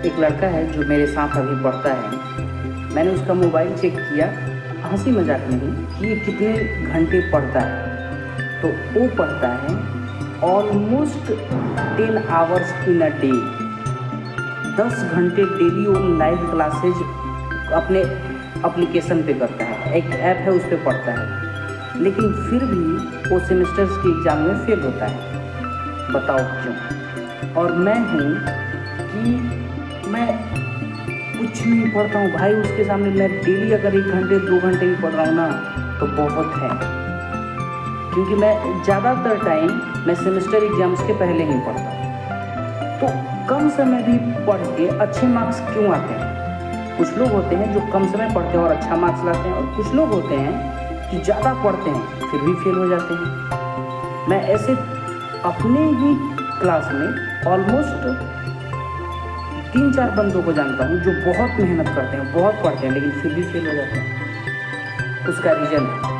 एक लड़का है जो मेरे साथ अभी पढ़ता है। मैंने उसका मोबाइल चेक किया, हंसी मजाक नहीं, कि ये कितने घंटे पढ़ता है। तो वो पढ़ता है almost 10 hours in a day. 10 घंटे डेली वो लाइव क्लासेज अपने एप्लीकेशन पे करता है, एक ऐप है उस पर पढ़ता है, लेकिन फिर भी वो सेमेस्टर्स के एग्ज़ाम में फेल होता है। बताओ क्यों? और मैं हूँ कि मैं कुछ नहीं पढ़ता हूँ भाई, उसके सामने मैं डेली अगर 1 घंटे 2 घंटे भी पढ़ रहा हूँ ना तो बहुत है, क्योंकि मैं ज़्यादातर टाइम मैं सेमेस्टर एग्ज़ाम्स के पहले ही पढ़ता हूँ। तो कम समय भी पढ़ के अच्छे मार्क्स क्यों आते हैं? कुछ लोग होते हैं जो कम समय पढ़ते हैं और अच्छा मार्क्स लाते हैं, और कुछ लोग होते हैं कि ज़्यादा पढ़ते हैं फिर भी फेल हो जाते हैं। मैं ऐसे अपने ही क्लास में ऑलमोस्ट 3-4 बंदों को जानता हूँ जो बहुत मेहनत करते हैं, बहुत पढ़ते हैं, लेकिन फिर भी फेल हो जाते हैं। उसका रीज़न है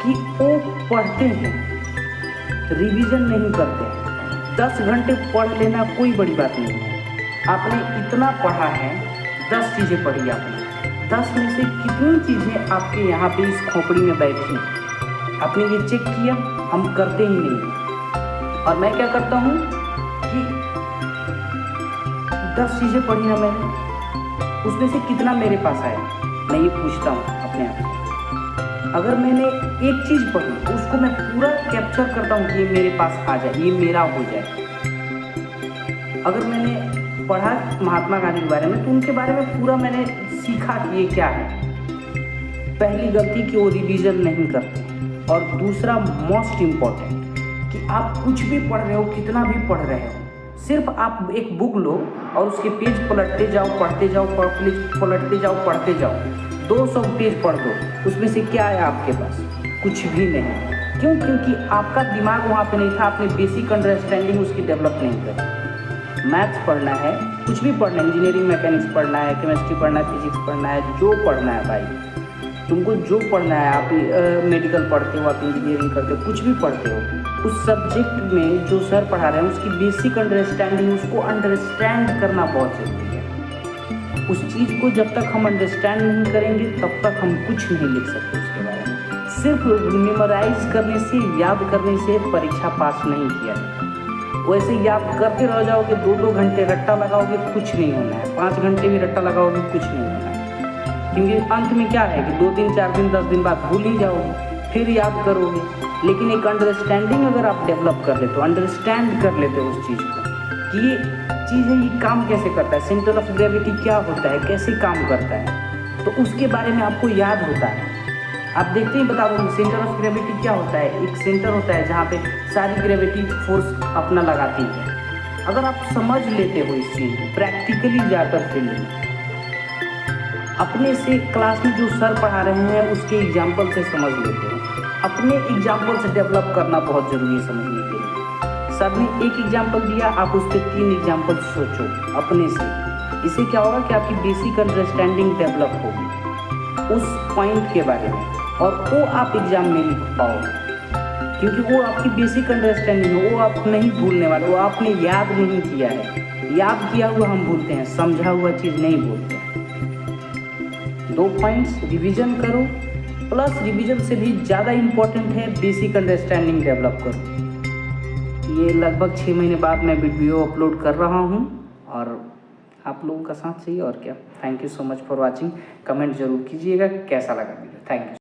कि वो पढ़ते हैं, रिवीजन नहीं करते हैं। 10 घंटे पढ़ लेना कोई बड़ी बात नहीं है। आपने इतना पढ़ा है, 10 चीज़ें पढ़ी आपने, 10 में से कितनी चीज़ें आपके यहाँ पे इस खोपड़ी में बैठी? आपने ये चेक किया? हम करते ही नहीं। और मैं क्या करता हूँ कि 10 चीज़ें पढ़ी ना मैंने, उसमें से कितना मेरे पास आया, मैं ये पूछता हूँ अपने आप से। अगर मैंने एक चीज़ पढ़ी तो उसको मैं पूरा कैप्चर करता हूँ कि ये मेरे पास आ जाए, ये मेरा हो जाए। अगर मैंने पढ़ा महात्मा गांधी के बारे में तो उनके बारे में पूरा मैंने सीखा कि ये क्या है। पहली गलती कि वो रिवीजन नहीं करते, और दूसरा मोस्ट इम्पॉर्टेंट कि आप कुछ भी पढ़ रहे हो, कितना भी पढ़ रहे हो, सिर्फ आप एक बुक लो और उसके पेज पलटते जाओ, पढ़ते जाओ, पलटते जाओ, पढ़ते जाओ। 200 पेज पढ़ दो, उसमें से क्या आया आपके पास? कुछ भी नहीं। क्यों? क्योंकि आपका दिमाग वहाँ पे नहीं था, आपने बेसिक अंडरस्टैंडिंग उसकी डेवलप नहीं करी। मैथ्स पढ़ना है, कुछ भी पढ़ना है, इंजीनियरिंग मैकेनिक्स पढ़ना है, केमिस्ट्री पढ़ना है, फिजिक्स पढ़ना है, जो पढ़ना है भाई, तुमको जो पढ़ना है। आप मेडिकल पढ़ते हो, आप इंजीनियरिंग करते हो, कुछ भी पढ़ते हो, उस सब्जेक्ट में जो सर पढ़ा रहे हैं उसकी बेसिक अंडरस्टैंडिंग, उसको अंडरस्टैंड करना बहुत ज़रूरी है। उस चीज़ को जब तक हम अंडरस्टैंड नहीं करेंगे तब तक हम कुछ नहीं लिख सकते उसके बारे में। सिर्फ मेमोराइज करने से, याद करने से परीक्षा पास नहीं किया जाता। वैसे याद करते रह जाओगे, 2-2 घंटे रट्टा लगाओगे, कुछ नहीं होना है। 5 घंटे भी रट्टा लगाओगे, कुछ नहीं होना है। क्योंकि अंत में क्या है कि 2 दिन, 4 दिन, 10 दिन बाद भूल ही जाओगे, फिर याद करोगे। लेकिन एक अंडरस्टैंडिंग अगर आप डेवलप कर लेते हो, अंडरस्टैंड कर लेते हो उस चीज़ को कि ये चीज़ है, ये काम कैसे करता है, सेंटर ऑफ ग्रेविटी क्या होता है, कैसे काम करता है, तो उसके बारे में आपको याद होता है। आप देखते ही बता दो सेंटर ऑफ ग्रेविटी क्या होता है। एक सेंटर होता है जहाँ पे सारी ग्रेविटी फोर्स अपना लगाती है। अगर आप समझ लेते हो इस चीज़ को प्रैक्टिकली जाकर फील्ड में, अपने से क्लास में जो सर पढ़ा रहे हैं उसके एग्जाम्पल से समझ लेते हो, अपने एग्जाम्पल से डेवलप करना बहुत ज़रूरी है समझने के लिए। सर ने एक एग्जाम्पल दिया, आप उस पर 3 एग्जाम्पल सोचो अपने से। इससे क्या होगा कि आपकी बेसिक अंडरस्टैंडिंग डेवलप होगी उस पॉइंट के बारे में, और वो आप एग्ज़ाम में लिख पाओगे, क्योंकि वो आपकी बेसिक अंडरस्टैंडिंग है, वो आप नहीं भूलने वाले, वो आपने याद नहीं किया है। याद किया हुआ हम भूलते हैं, समझा हुआ चीज़ नहीं भूलते। 2 पॉइंट्स, रिवीजन करो, प्लस रिवीजन से भी ज़्यादा इम्पोर्टेंट है बेसिक अंडरस्टैंडिंग डेवलप करो। ये लगभग 6 महीने बाद मैं वीडियो अपलोड कर रहा हूँ, और आप लोगों का साथ चाहिए और क्या। Thank you so much for watching. Comment जरूर कीजिएगा कैसा लगा वीडियो। Thank you.